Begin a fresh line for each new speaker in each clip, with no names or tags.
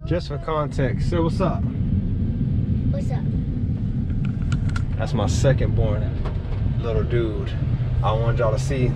Just for context, so what's up?
What's up?
That's my second born little dude. I wanted y'all to see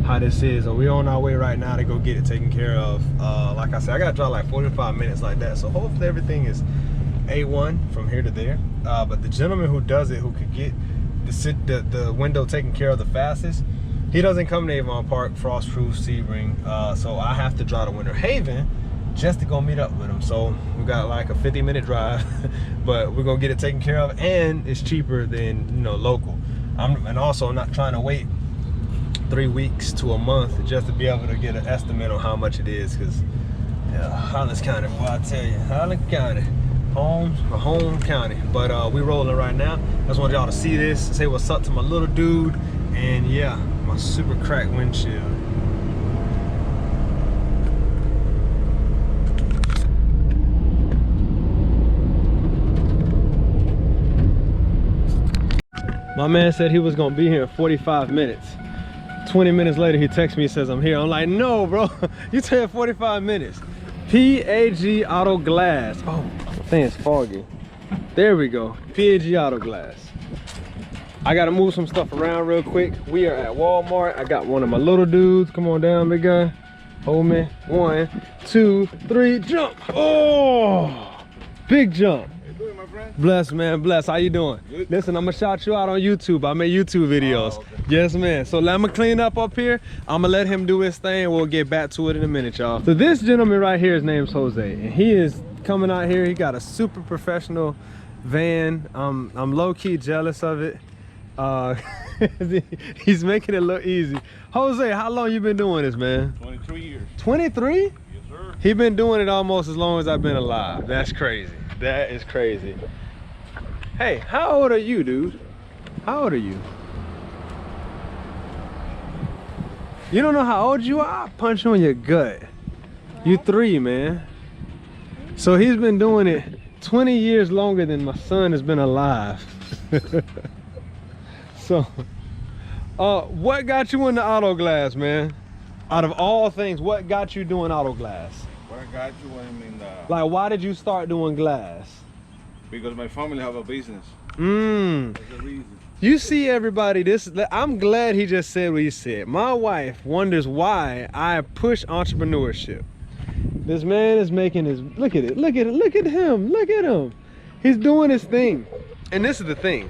how this is. We're on our way right now to go get it taken care of. Like I said, I gotta drive like 45 minutes like that. So hopefully everything is A1 from here to there. But the gentleman who does it, who could get the window taken care of the fastest, he doesn't come to Avon Park, Frostproof, Sebring. So I have to drive to Winter Haven just to go meet up with him. So we got like a 50-minute drive, but we're gonna get it taken care of, and it's cheaper than, you know, local. And also I'm not trying to wait 3 weeks to a month just to be able to get an estimate on how much it is, because Hollis County, boy, I tell you, Hollis County, home county. But we rolling right now. I just want y'all to see this, say what's up to my little dude, and yeah, my super cracked windshield. My man said he was gonna be here in 45 minutes. 20 minutes later, he texts me and says, I'm here. I'm like, no, bro, you said 45 minutes. PAG Auto Glass. Oh, the thing is foggy. There we go, PAG Auto Glass. I gotta move some stuff around real quick. We are at Walmart. I got one of my little dudes. Come on down, big guy. Hold me. 1, 2, 3, jump. Oh, big jump. Bless, man, bless. How you doing? Good. Listen, I'm gonna shout you out on YouTube. I make YouTube videos. Oh, okay. Yes, man. So let me clean up here. I'm gonna let him do his thing. We'll get back to it in a minute, y'all. So this gentleman right here, his name's Jose, and he is coming out here. He got a super professional van. I'm low-key jealous of it. He's making it look easy. Jose, how long you been doing this, man?
23 years. 23? Yes, sir.
He been doing it almost as long as I've been alive. That's crazy. That is crazy. Hey, how old are you, dude? How old are you? You don't know how old you are? I'll punch you in your gut. What? You 3, man. So he's been doing it 20 years longer than my son has been alive. So, what got you into auto glass, man? Out of all things, what got you doing auto glass?
What got you? I mean,
like, why did you start doing glass?
Because my family have a business. That's the reason.
You see, everybody, I'm glad he just said what he said. My wife wonders why I push entrepreneurship. This man is making his, look at it, look at it, look at him, look at him. He's doing his thing. And this is the thing.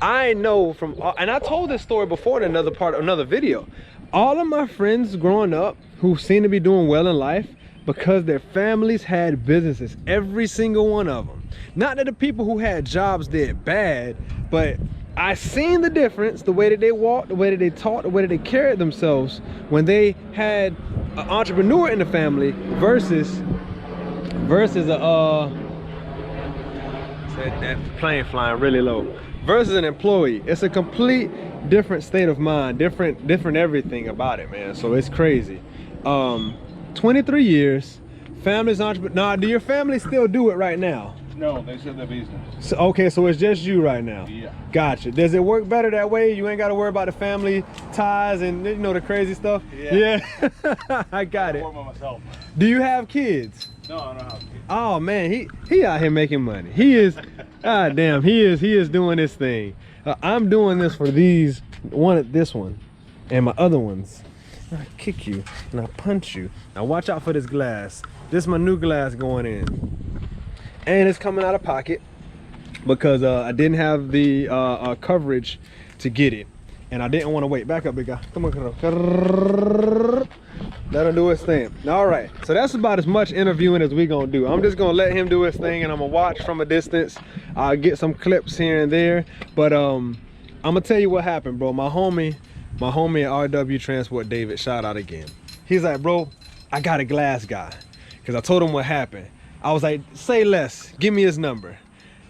I know from, and I told this story before in another video. All of my friends growing up who seem to be doing well in life, because their families had businesses, every single one of them. Not that the people who had jobs did bad, but I seen the difference, the way that they walked, the way that they talked, the way that they carried themselves when they had an entrepreneur in the family versus that plane flying really low, versus an employee. It's a complete different state of mind, different everything about it, man. So it's crazy. 23 years, family's entrepreneur. Now, do your family still do it right now?
No, they said their business.
So, okay, so it's just you right now.
Yeah.
Gotcha. Does it work better that way? You ain't got to worry about the family ties and, you know, the crazy stuff? Yeah. I got it.
I work by myself.
Do you have kids?
No, I don't have kids.
Oh man, he out here making money. He is, god damn, he is doing this thing. I'm doing this for this one, and my other ones. I kick you and I punch you. Now watch out for this glass. This is my new glass going in, and it's coming out of pocket because I didn't have the coverage to get it, and I didn't want to wait. Back up, big guy. Come on. Let him do his thing. All right, so that's about as much interviewing as we gonna do. I'm just gonna let him do his thing, and I'm gonna watch from a distance. I'll get some clips here and there, but I'm gonna tell you what happened, bro. My homie at RW Transport, David, shout out again. He's like, bro, I got a glass guy, because I told him what happened. I was like, say less, give me his number.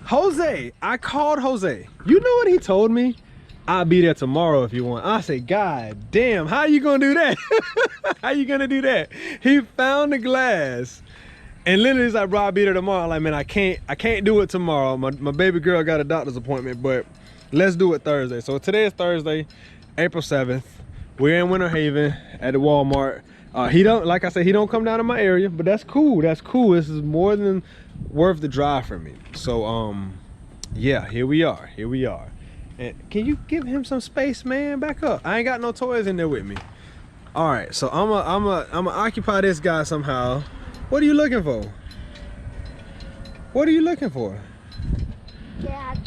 Jose, I called Jose. You know what he told me? I'll be there tomorrow if you want. I said, God damn, how you gonna do that? How you gonna do that? He found the glass and literally he's like, bro, I'll be there tomorrow. I'm like, man, I can't do it tomorrow. My baby girl got a doctor's appointment, but let's do it Thursday. So today is Thursday, April 7th. We're in Winter Haven at the Walmart. He don't, like I said, he don't come down to my area, but that's cool. That's cool. This is more than worth the drive for me. So yeah, here we are. Here we are. And can you give him some space, man? Back up. I ain't got no toys in there with me. All right, so I'm occupy this guy somehow. What are you looking for? What are you looking for?
Dad.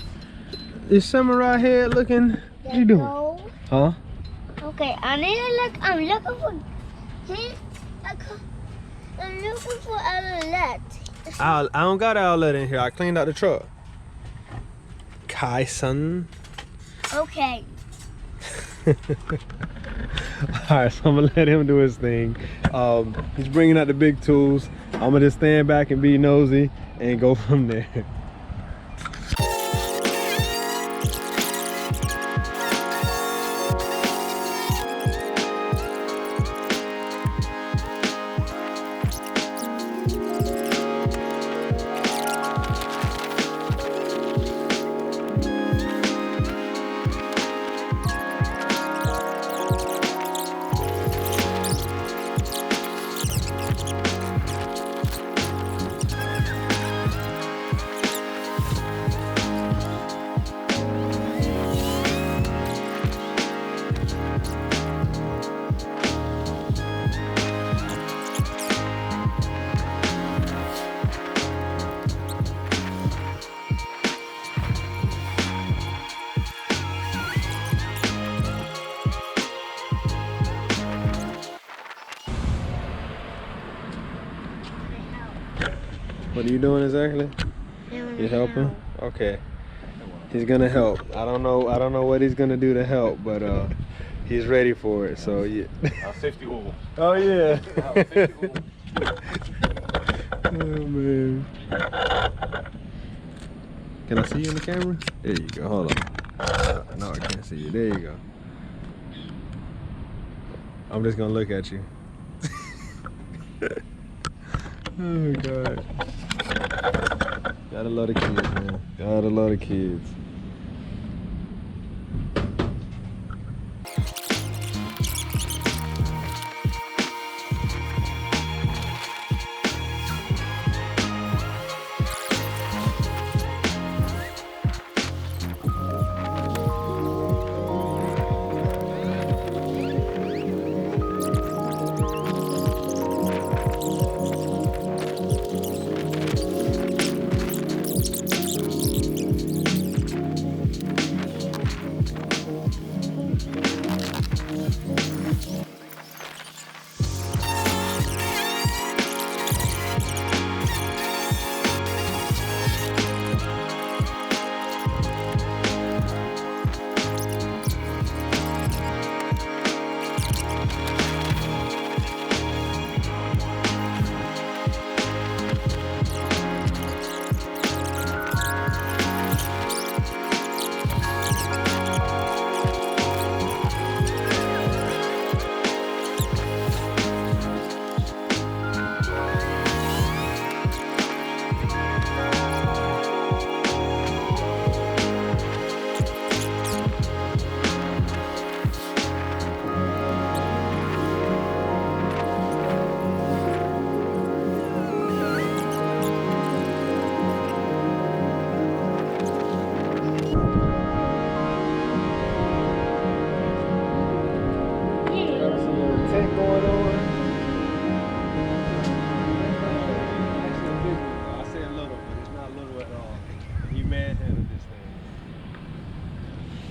This samurai head looking. What you doing?
No.
Huh?
Okay, I need to look. I'm looking for. I'm looking for outlet.
I don't got an outlet in here. I cleaned out the truck. Kai-san.
Okay.
Alright, so I'm gonna let him do his thing. He's bringing out the big tools. I'm gonna just stand back and be nosy and go from there. What are you doing exactly? You helping? Okay. He's gonna help. I don't know what he's gonna do to help, but he's ready for it. So yeah.
Safety hole.
Oh yeah.
Safety hole.
Oh man. Can I see you in the camera? There you go. Hold on. No, I can't see you. There you go. I'm just gonna look at you. Oh god. Gotta love the kids, man. Gotta love the kids.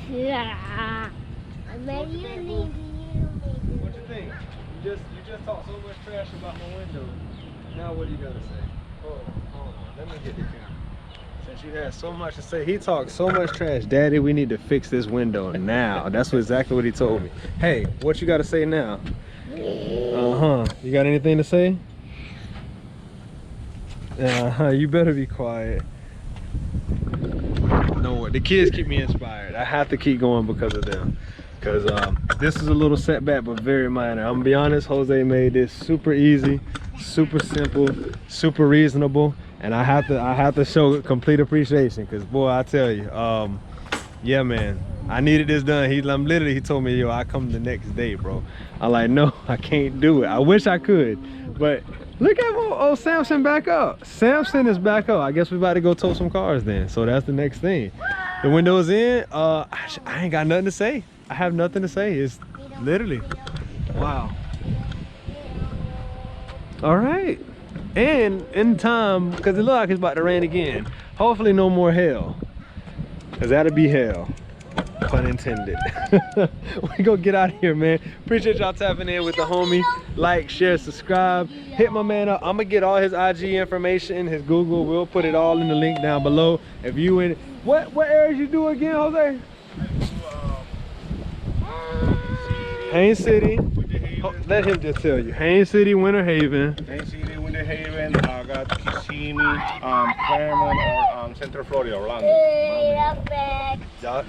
Yeah.
What you think? You just talked so much trash about my window. Now what are you gonna say? Hold on. Let me get the camera. Since you had so much to say, he talked so much trash. Daddy, we need to fix this window now. That's exactly what he told me. Hey, what you got to say now? You got anything to say? You better be quiet. No, the kids keep me inspired. I have to keep going because of them. Because this is a little setback, but very minor. I'm gonna be honest, Jose made this super easy, super simple, super reasonable, and I have to show complete appreciation. Because boy, I tell you, yeah, man, I needed this done. He told me, yo, I come the next day, bro. I'm like, no, I can't do it. I wish I could, but look at old Samson back up. Samson is back up. I guess we about to go tow some cars then. So that's the next thing. The window's in. I ain't got nothing to say. I have nothing to say. It's literally, wow. All right. And in time, because it looks like it's about to rain again. Hopefully no more hail. Because that'll be hell. Pun intended. We gonna get out of here, man. Appreciate y'all tapping in with the homie. Like, share, subscribe. Hit my man up. I'm gonna get all his IG information, his Google. We'll put it all in the link down below. If you in what areas you do again, Jose? Haines City. Let him just tell you. Haines City, Winter Haven.
Haines City, Winter Haven. I got Kissimmee, Claremont, or Central Florida, Orlando.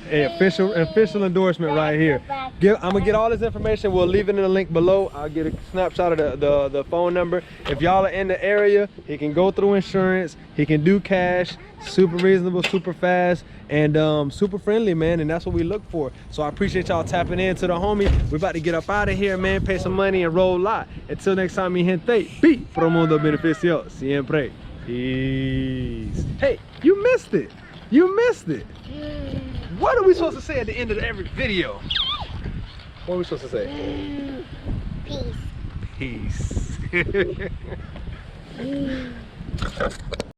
Hey, official endorsement right here. I'm gonna get all this information. We'll leave it in the link below. I'll get a snapshot of the phone number. If y'all are in the area, he can go through insurance. He can do cash. Super reasonable, super fast, and super friendly, man. And that's what we look for. So I appreciate y'all tapping in to the homie. We're about to get up out of here, man. Pay some money and roll lot. Until next time, mi gente. Be pro mundo beneficio siempre. Peace. Hey, you missed it. You missed it. What are we supposed to say at the end of every video? What are we supposed to say?
Peace.
Peace.